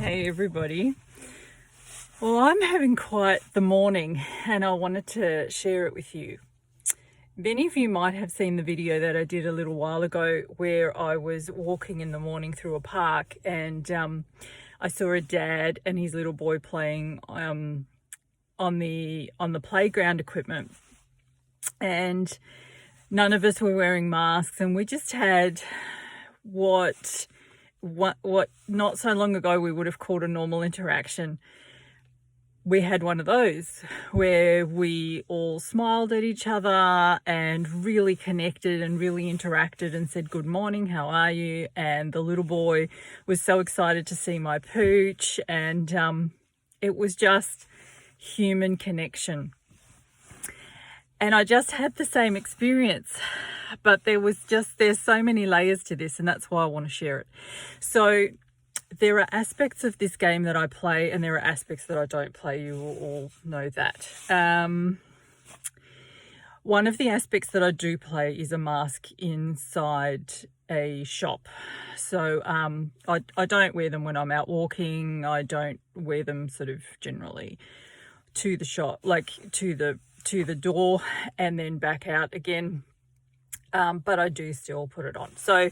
Hey everybody. Well, I'm having quite the morning and I wanted to share it with you. Many of you might have seen the video that I did a little while ago where I was walking in the morning through a park and I saw a dad and his little boy playing on the playground equipment, and none of us were wearing masks, and we just had what not so long ago we would have called a normal interaction. We had one of those where we all smiled at each other and really connected and really interacted and said, "Good morning, how are you?" And the little boy was so excited to see my pooch, and it was just human connection. And I just had the same experience, but there's so many layers to this, and that's why I want to share it. So there are aspects of this game that I play and there are aspects that I don't play. You will all know that. One of the aspects that I do play is a mask inside a shop. So I don't wear them when I'm out walking. I don't wear them sort of generally to the shop, like to the door and then back out again. But I do still put it on. So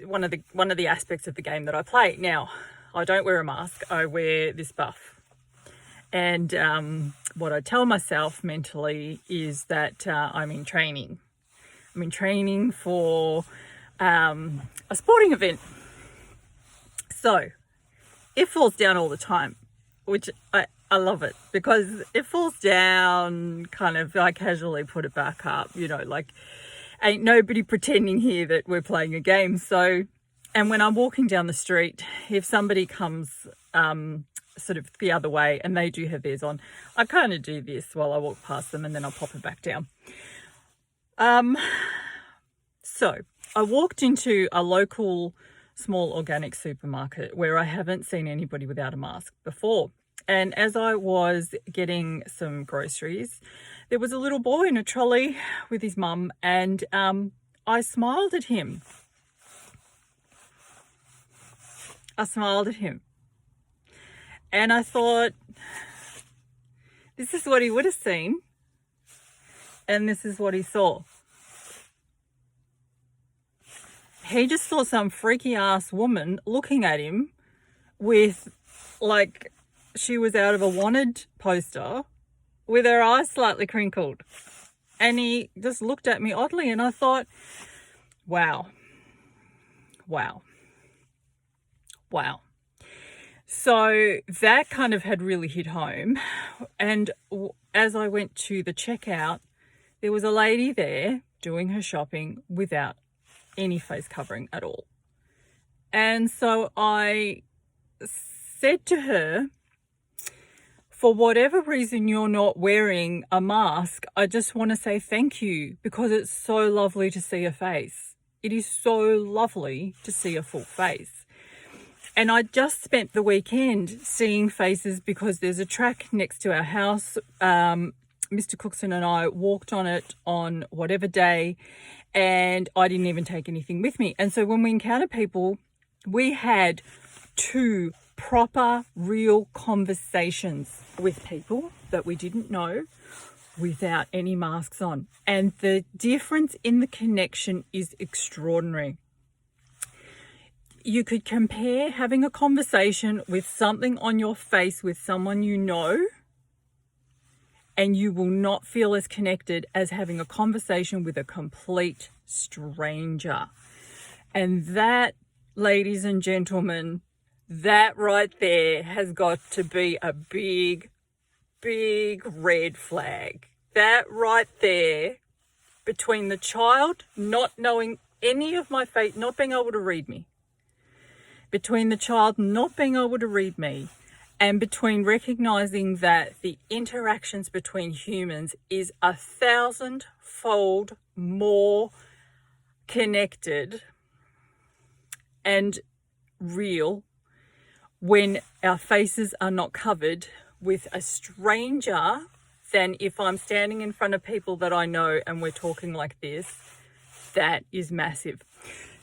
one of the aspects of the game that I play. Now, I don't wear a mask. I wear this buff. And what I tell myself mentally is that I'm in training. I'm in training for a sporting event. So it falls down all the time, which I love it, because it falls down, kind of, I casually put it back up, like ain't nobody pretending here that we're playing a game. So, and when I'm walking down the street, if somebody comes sort of the other way and they do have theirs on, I kind of do this while I walk past them and then I'll pop it back down. So I walked into a local small organic supermarket where I haven't seen anybody without a mask before. And as I was getting some groceries, there was a little boy in a trolley with his mum, and I smiled at him. And I thought, this is what he would have seen, and this is what he saw. He just saw some freaky ass woman looking at him with, like, she was out of a Wanted poster with her eyes slightly crinkled. And he just looked at me oddly, and I thought, wow. So that kind of had really hit home. And as I went to the checkout, there was a lady there doing her shopping without any face covering at all. And so I said to her, for whatever reason you're not wearing a mask, I just want to say thank you, because it's so lovely to see a face. It is so lovely to see a full face. And I just spent the weekend seeing faces, because there's a track next to our house. Mr. Cookson and I walked on it on whatever day, and I didn't even take anything with me. And so when we encounter people, we had two proper, real conversations with people that we didn't know without any masks on. And the difference in the connection is extraordinary. You could compare having a conversation with something on your face with someone you know, and you will not feel as connected as having a conversation with a complete stranger. And that, ladies and gentlemen, that right there has got to be a big, big red flag. That right there, between the child not knowing any of my face, not being able to read me, between the child not being able to read me, and between recognizing that the interactions between humans is 1,000-fold more connected and real when our faces are not covered with a stranger than if I'm standing in front of people that I know and we're talking like this. That is massive.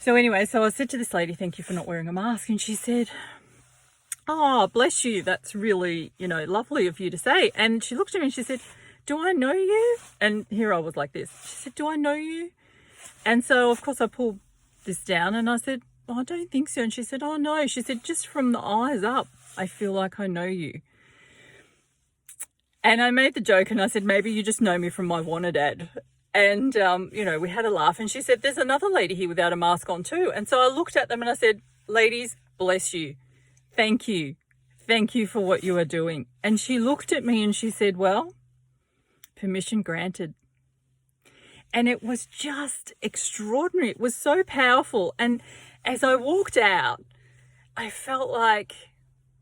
So anyway, so I said to this lady, thank you for not wearing a mask. And she said, oh, bless you. That's really, lovely of you to say. And she looked at me and she said, do I know you? And here I was like this. She said, do I know you? And so, of course, I pulled this down and I said, oh, I don't think so. And she said, oh, no. She said, just from the eyes up, I feel like I know you. And I made the joke and I said, maybe you just know me from my wanted ad. And, we had a laugh. And she said, there's another lady here without a mask on too. And so I looked at them and I said, ladies, bless you. Thank you. Thank you for what you are doing. And she looked at me and she said, well, permission granted. And it was just extraordinary. It was so powerful. And as I walked out, I felt like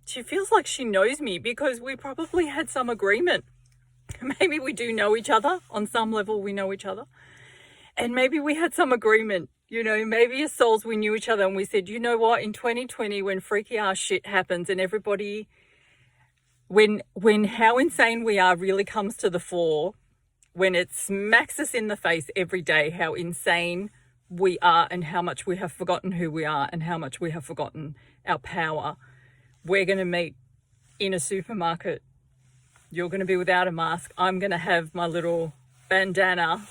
she feels like she knows me because we probably had some agreement. Maybe we do know each other. On some level, we know each other. And maybe we had some agreement. Maybe as souls we knew each other and we said, you know what, in 2020 when freaky ass shit happens and everybody, when how insane we are really comes to the fore, when it smacks us in the face every day, how insane we are and how much we have forgotten who we are and how much we have forgotten our power, we're going to meet in a supermarket. You're going to be without a mask. I'm going to have my little bandana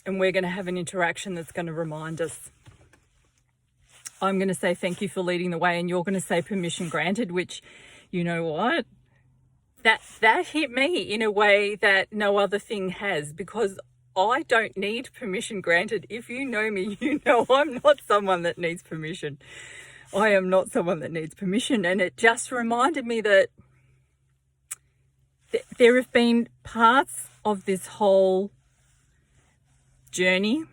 and we're going to have an interaction that's going to remind us. I'm going to say thank you for leading the way and you're going to say permission granted, which, you know what? That hit me in a way that no other thing has, because I don't need permission granted. If you know me, you know I'm not someone that needs permission. I am not someone that needs permission. And it just reminded me that there have been parts of this whole journey.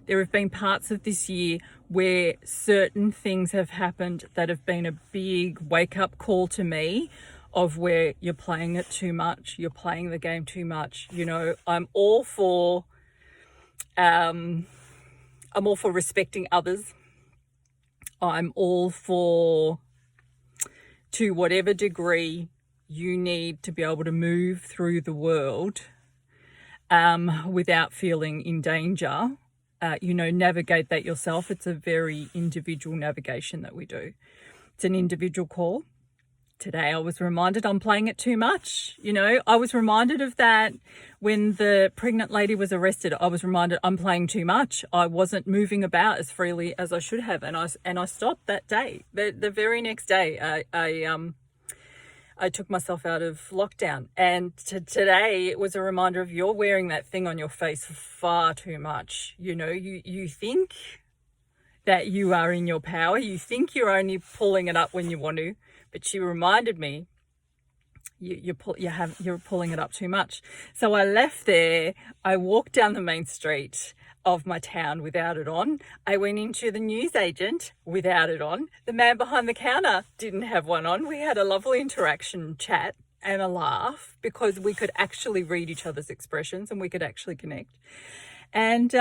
There have been parts of this year where certain things have happened that have been a big wake-up call to me of where you're playing it too much, you're playing the game too much. I'm all for respecting others. I'm all for, to whatever degree you need to be able to move through the world without feeling in danger. Navigate that yourself. It's a very individual navigation that we do. It's an individual call. Today I was reminded I'm playing it too much. I was reminded of that when the pregnant lady was arrested. I was reminded I'm playing too much. I wasn't moving about as freely as I should have. And I stopped that day. The very next day, I took myself out of lockdown. And today it was a reminder of you're wearing that thing on your face far too much. You think that you are in your power. You think you're only pulling it up when you want to. But she reminded me, you're pulling it up too much. So I left there. I walked down the main street of my town without it on. I went into the newsagent without it on. The man behind the counter didn't have one on. We had a lovely interaction chat and a laugh because we could actually read each other's expressions and we could actually connect. And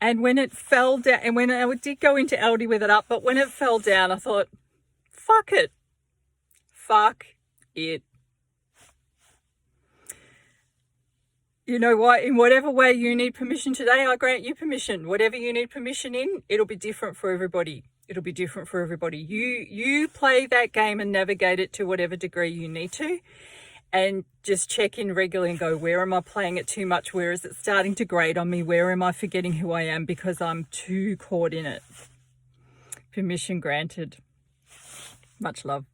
when it fell down, and when I did go into Aldi with it up, but when it fell down, I thought, fuck it. Fuck it. You know what? In whatever way you need permission today, I grant you permission. Whatever you need permission in, it'll be different for everybody. It'll be different for everybody. You play that game and navigate it to whatever degree you need to. And just check in regularly and go, where am I playing it too much? Where is it starting to grate on me? Where am I forgetting who I am because I'm too caught in it? Permission granted. Much love.